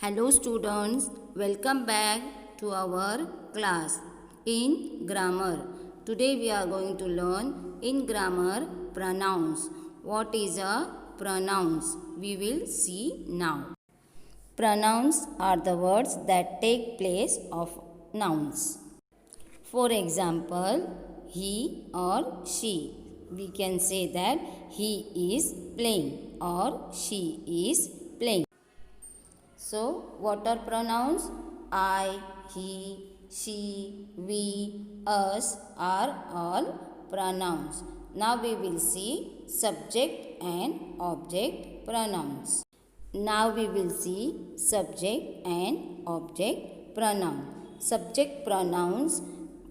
Hello students, welcome back to our class in grammar. Today we are going to learn in grammar pronouns. What is a pronouns? We will see now. Pronouns are the words that take place of nouns. For example, he or she. We can say that he is playing or she is playing. So, what are pronouns? I, he, she, we, us are all pronouns. Now we will see subject and object pronouns. Now we will see subject and object pronoun. Subject pronouns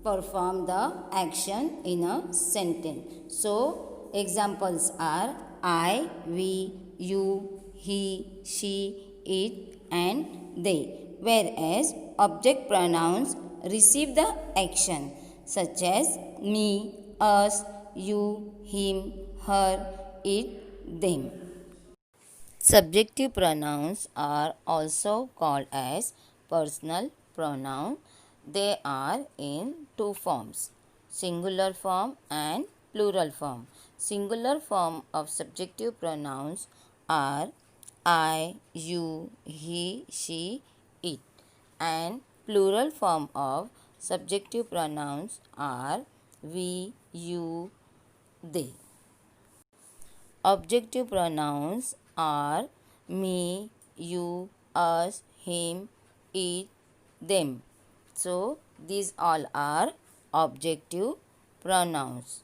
perform the action in a sentence. So, examples are I, we, you, he, she, it, and they. Whereas object pronouns receive the action such as me, us, you, him, her, it, them. Subjective pronouns are also called as personal pronoun. They are in two forms, singular form and plural form. Singular form of subjective pronouns are I, you, he, she, it, and plural form of subjective pronouns are we, you, they. Objective pronouns are me, you, us, him, it, them. So, these all are objective pronouns.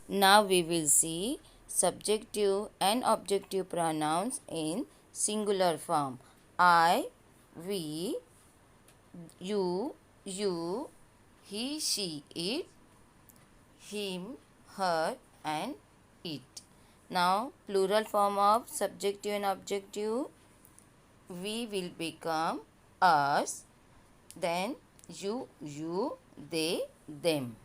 Now, we will see subjective and objective pronouns in singular form. I, we, you, he, she, it, him, her, and it. Now, plural form of subjective and objective, we will become us, then you, they, them.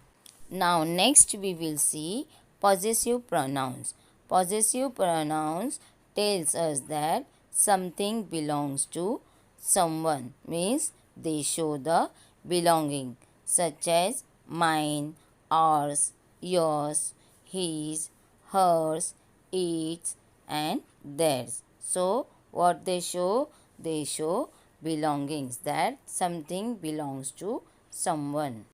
Now, next we will see possessive pronouns. Possessive pronouns tells us that something belongs to someone, means they show the belonging, such as mine, ours, yours, his, hers, its, and theirs. So, what they show? They show belongings, that something belongs to someone.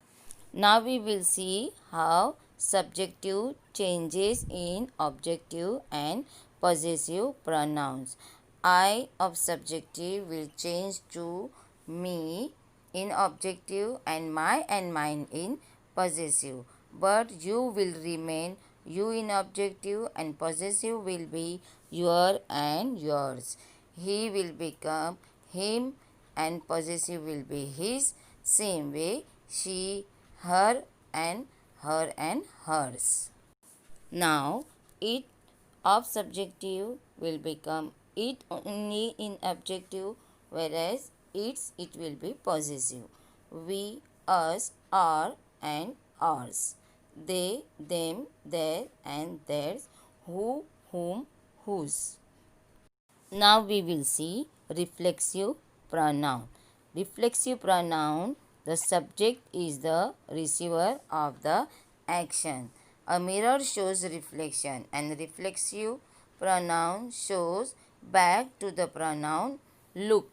Now we will see how subjective changes in objective and possessive pronouns. I of subjective will change to me in objective and my and mine in possessive. But you will remain you in objective and possessive will be your and yours. He will become him and possessive will be his. Same way, she, her and hers. Now, it of subjective will become it only in objective, whereas it will be possessive. We, us, our, and ours. They, them, their, and theirs. Who, whom, whose. Now we will see reflexive pronoun. Reflexive pronoun, the subject is the receiver of the action. A mirror shows reflection and reflexive pronoun shows back to the pronoun look.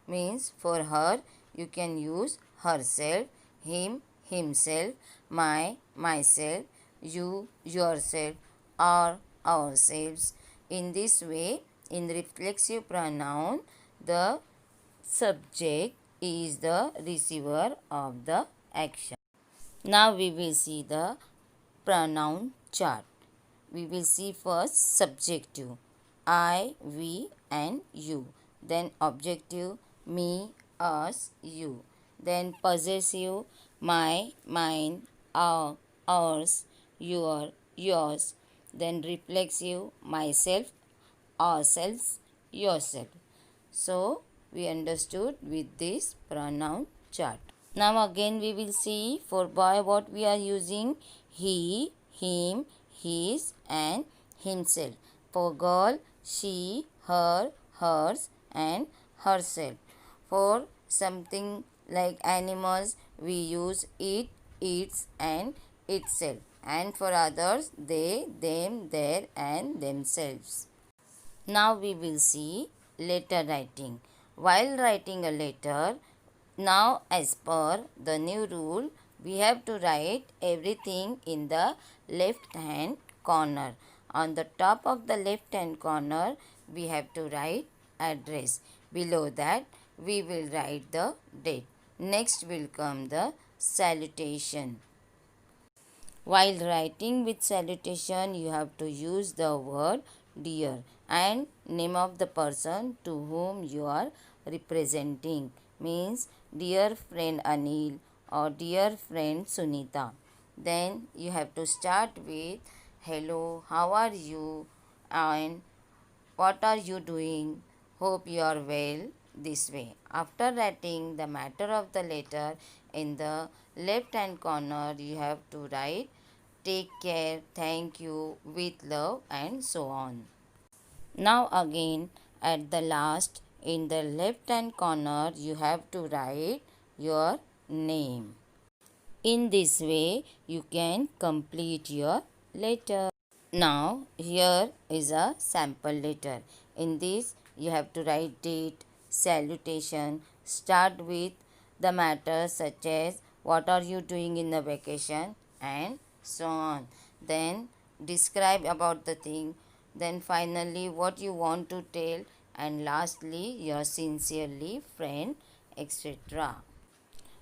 Means for her you can use herself, him, himself, myself, you, yourself, or ourselves. In this way, in reflexive pronoun, the subject is the receiver of the action. Now we will see the pronoun chart. We will see first subjective, I, we, and you. Then objective, me, us, you. Then possessive, my, mine, our, ours, your, yours. Then reflexive, myself, ourselves, yourself. So, we understood with this pronoun chart. Now again we will see for boy what we are using, he, him, his and himself. For girl, she, her, hers and herself. For something like animals, we use it, its, and itself. And for others, they, them, their, and themselves. Now we will see letter writing. While writing a letter, now as per the new rule, we have to write everything in the left hand corner. On the top of the left hand corner, we have to write address. Below that, we will write the date. Next will come the salutation. While writing with salutation, you have to use the word dear and name of the person to whom you are representing. Means dear friend Anil or dear friend Sunita. Then you have to start with hello, how are you, and what are you doing? Hope you are well. This way. After writing the matter of the letter in the left hand corner, you have to write take care, thank you, with love, and so on. Now, again, at the last, in the left hand corner, you have to write your name. In this way, you can complete your letter. Now, here is a sample letter. In this, you have to write date, salutation, start with the matter such as what are you doing in the vacation and so on. Then describe about the thing. Then finally what you want to tell, and lastly your sincerely friend, etc.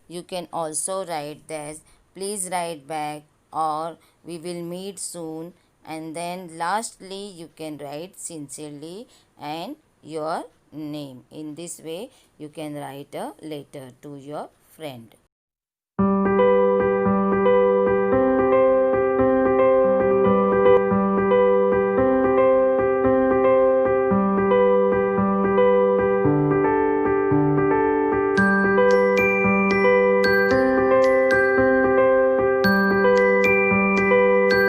You can also write this, please write back, or we will meet soon. And then lastly, you can write sincerely and your name. In this way, you can write a letter to your friend.